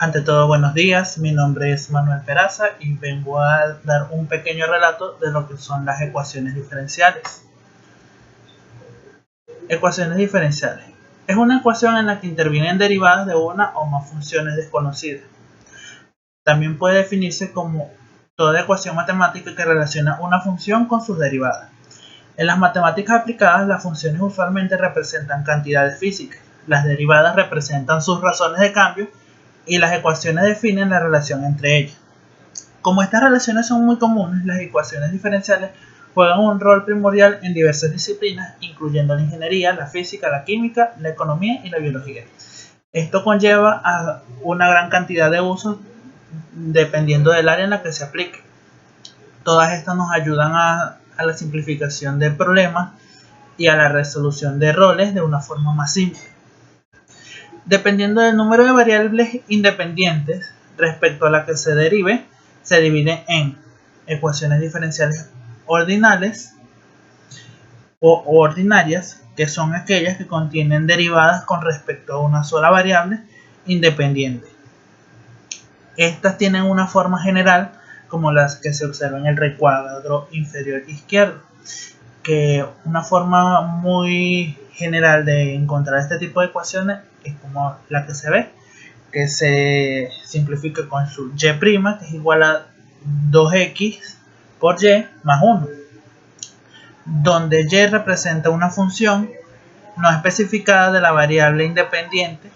Ante todo, buenos días, mi nombre es Manuel Peraza y vengo a dar un pequeño relato de lo que son las ecuaciones diferenciales. Ecuaciones diferenciales. Es una ecuación en la que intervienen derivadas de una o más funciones desconocidas. También puede definirse como toda ecuación matemática que relaciona una función con sus derivadas. En las matemáticas aplicadas, las funciones usualmente representan cantidades físicas, las derivadas representan sus razones de cambio y las ecuaciones definen la relación entre ellas. Como estas relaciones son muy comunes, las ecuaciones diferenciales juegan un rol primordial en diversas disciplinas, incluyendo la ingeniería, la física, la química, la economía y la biología. Esto conlleva a una gran cantidad de usos dependiendo del área en la que se aplique. Todas estas nos ayudan a la simplificación de problemas y a la resolución de roles de una forma más simple. Dependiendo del número de variables independientes respecto a la que se derive, se divide en ecuaciones diferenciales ordinales o ordinarias, que son aquellas que contienen derivadas con respecto a una sola variable independiente. Estas tienen una forma general como las que se observan en el recuadro inferior izquierdo, que una forma muy general de encontrar este tipo de ecuaciones es como la que se ve, que se simplifica con su y', que es igual a 2x por y más 1, donde y representa una función no especificada de la variable independiente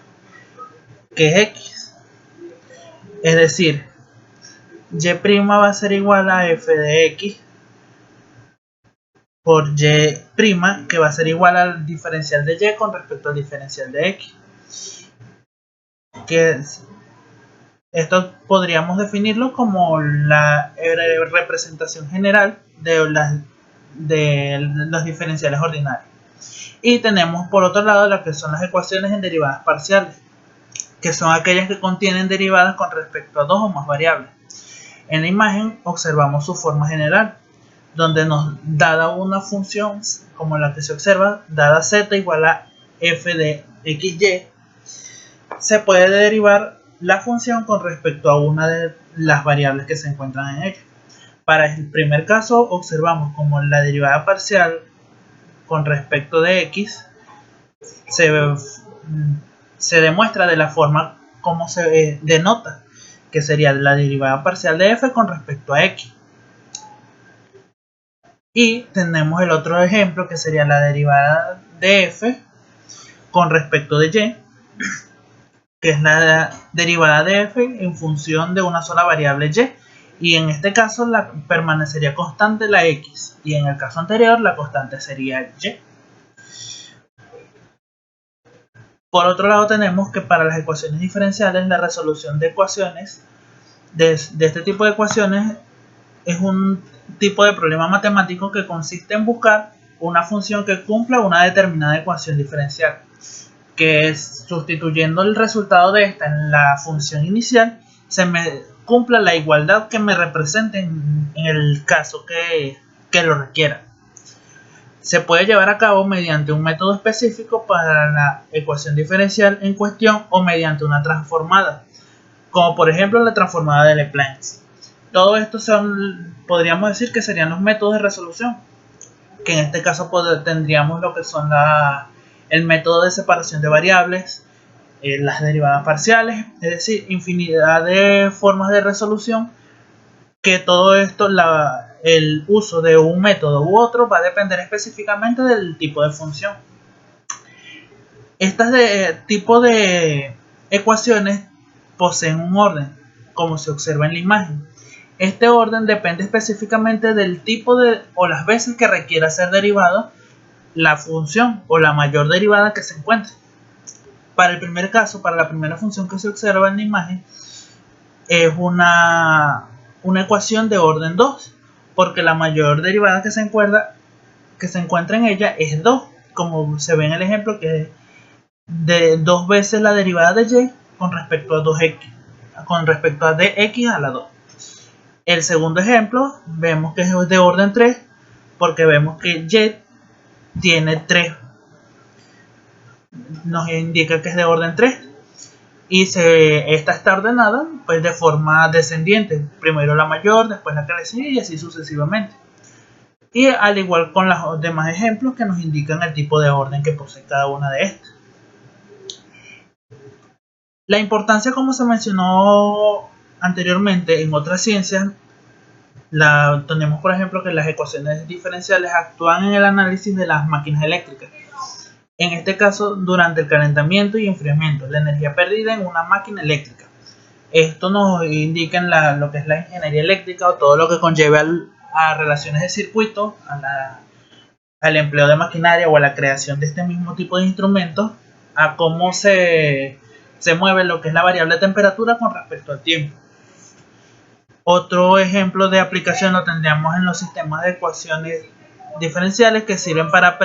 que es x. Es decir, y' va a ser igual a f de x por y', que va a ser igual al diferencial de y con respecto al diferencial de x. Esto podríamos definirlo como la representación general de los diferenciales ordinarios. Y tenemos por otro lado lo que son las ecuaciones en derivadas parciales, que son aquellas que contienen derivadas con respecto a dos o más variables. En la imagen observamos su forma general, donde dada una función como la que se observa, dada z igual a f de xy, se puede derivar la función con respecto a una de las variables que se encuentran en ella. Para el primer caso observamos como la derivada parcial con respecto de x se demuestra de la forma como se denota, que sería la derivada parcial de f con respecto a x. Y tenemos el otro ejemplo que sería la derivada de f con respecto de y, que es la derivada de f en función de una sola variable y en este caso permanecería constante la x, y en el caso anterior la constante sería y. Por otro lado, tenemos que para las ecuaciones diferenciales, la resolución de ecuaciones de este tipo de ecuaciones es un tipo de problema matemático que consiste en buscar una función que cumpla una determinada ecuación diferencial, que es sustituyendo el resultado de esta en la función inicial, se me cumpla la igualdad que me represente en el caso que lo requiera. Se puede llevar a cabo mediante un método específico para la ecuación diferencial en cuestión o mediante una transformada, como por ejemplo la transformada de Laplace. Todo esto podríamos decir que serían los métodos de resolución, que en este caso tendríamos lo que son el método de separación de variables, las derivadas parciales, es decir, infinidad de formas de resolución, que todo esto, el uso de un método u otro va a depender específicamente del tipo de función. Estas tipo de ecuaciones poseen un orden, como se observa en la imagen. Este orden depende específicamente del tipo o las veces que requiera ser derivada la función o la mayor derivada que se encuentre. Para el primer caso, para la primera función que se observa en la imagen, es una ecuación de orden 2, porque la mayor derivada que se encuentra en ella es 2, como se ve en el ejemplo, que es de 2 veces la derivada de y con respecto a 2x, con respecto a dx a la 2. El segundo ejemplo vemos que es de orden 3, porque vemos que y tiene 3, nos indica que es de orden 3. y esta está ordenada pues de forma descendiente, primero la mayor, después la que le sigue y así sucesivamente. Y al igual con los demás ejemplos que nos indican el tipo de orden que posee cada una de estas. La importancia, como se mencionó anteriormente en otras ciencias, tenemos por ejemplo que las ecuaciones diferenciales actúan en el análisis de las máquinas eléctricas. En este caso, durante el calentamiento y enfriamiento, la energía perdida en una máquina eléctrica. Esto nos indica en lo que es la ingeniería eléctrica o todo lo que conlleva a relaciones de circuito, al empleo de maquinaria o a la creación de este mismo tipo de instrumentos, a cómo se mueve lo que es la variable de temperatura con respecto al tiempo. Otro ejemplo de aplicación lo tendríamos en los sistemas de ecuaciones diferenciales que sirven para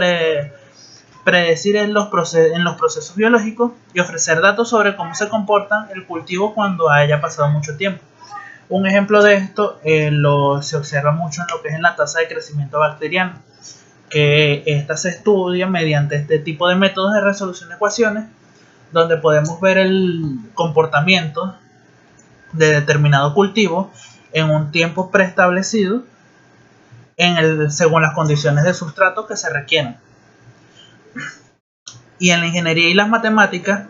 predecir en los procesos biológicos y ofrecer datos sobre cómo se comporta el cultivo cuando haya pasado mucho tiempo. Un ejemplo de esto se observa mucho en lo que es en la tasa de crecimiento bacteriano, que esta se estudia mediante este tipo de métodos de resolución de ecuaciones, donde podemos ver el comportamiento de determinado cultivo en un tiempo preestablecido según las condiciones de sustrato que se requieran. Y en la ingeniería y las matemáticas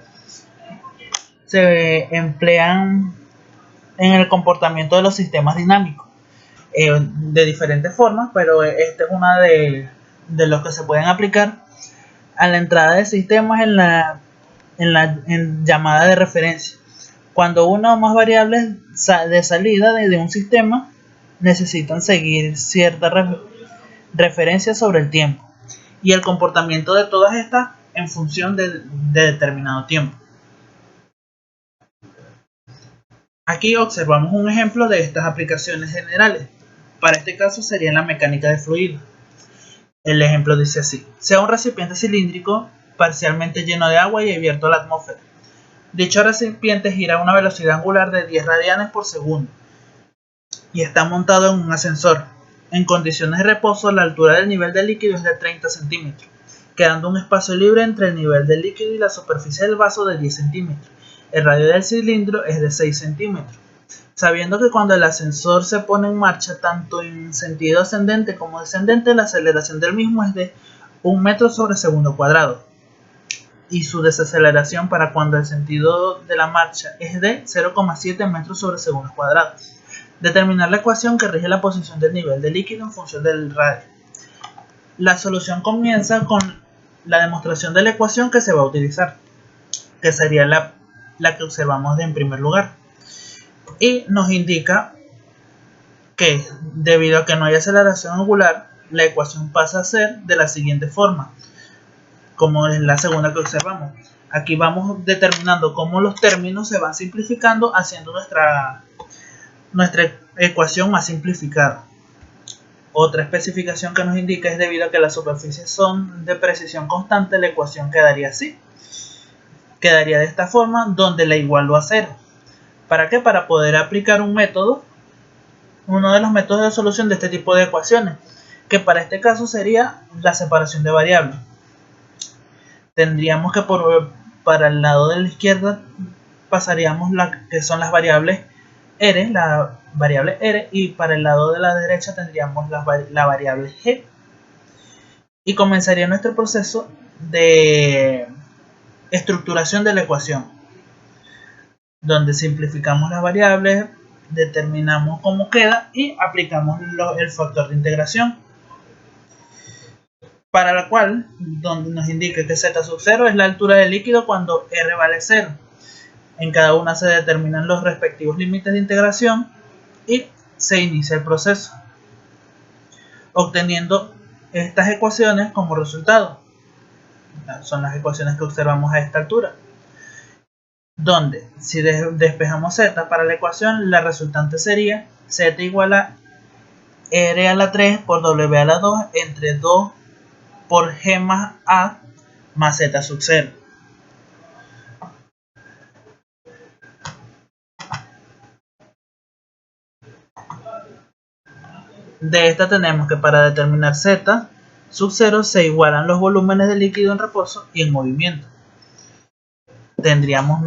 se emplean en el comportamiento de los sistemas dinámicos de diferentes formas, pero esta es una de los que se pueden aplicar a la entrada de sistemas en llamada de referencia. Cuando una o más variables de salida de un sistema necesitan seguir cierta referencia sobre el tiempo y el comportamiento de todas estas en función de determinado tiempo. Aquí observamos un ejemplo de estas aplicaciones generales. Para este caso sería en la mecánica de fluidos. El ejemplo dice así: sea un recipiente cilíndrico parcialmente lleno de agua y abierto a la atmósfera. Dicho recipiente gira a una velocidad angular de 10 radianes por segundo y está montado en un ascensor. En condiciones de reposo, la altura del nivel del líquido es de 30 centímetros, quedando un espacio libre entre el nivel del líquido y la superficie del vaso de 10 centímetros. El radio del cilindro es de 6 centímetros. Sabiendo que cuando el ascensor se pone en marcha tanto en sentido ascendente como descendente, la aceleración del mismo es de 1 metro sobre segundo cuadrado y su desaceleración para cuando el sentido de la marcha es de 0,7 metros sobre segundo cuadrado. Determinar la ecuación que rige la posición del nivel del líquido en función del radio. La solución comienza con la demostración de la ecuación que se va a utilizar, que sería la que observamos en primer lugar. Y nos indica que debido a que no hay aceleración angular, la ecuación pasa a ser de la siguiente forma, como es la segunda que observamos. Aquí vamos determinando cómo los términos se van simplificando, haciendo nuestra ecuación más simplificada. Otra especificación que nos indica es debido a que las superficies son de precisión constante, la ecuación quedaría así. Quedaría de esta forma, donde la igualo a 0. ¿Para qué? Para poder aplicar un método, uno de los métodos de solución de este tipo de ecuaciones, que para este caso sería la separación de variables. Tendríamos que para el lado de la izquierda pasaríamos que son las variables R, la variable R, y para el lado de la derecha tendríamos la variable G. Y comenzaría nuestro proceso de estructuración de la ecuación, donde simplificamos las variables, determinamos cómo queda y aplicamos el factor de integración, para la cual donde nos indica que z sub 0 es la altura del líquido cuando r vale 0. En cada una se determinan los respectivos límites de integración y se inicia el proceso, obteniendo estas ecuaciones como resultado. Son las ecuaciones que observamos a esta altura, donde si despejamos z para la ecuación, la resultante sería z igual a r a la 3 por w a la 2 entre 2 por g más a más z sub 0. De esta tenemos que para determinar z sub 0 se igualan los volúmenes de líquido en reposo y en movimiento. Tendríamos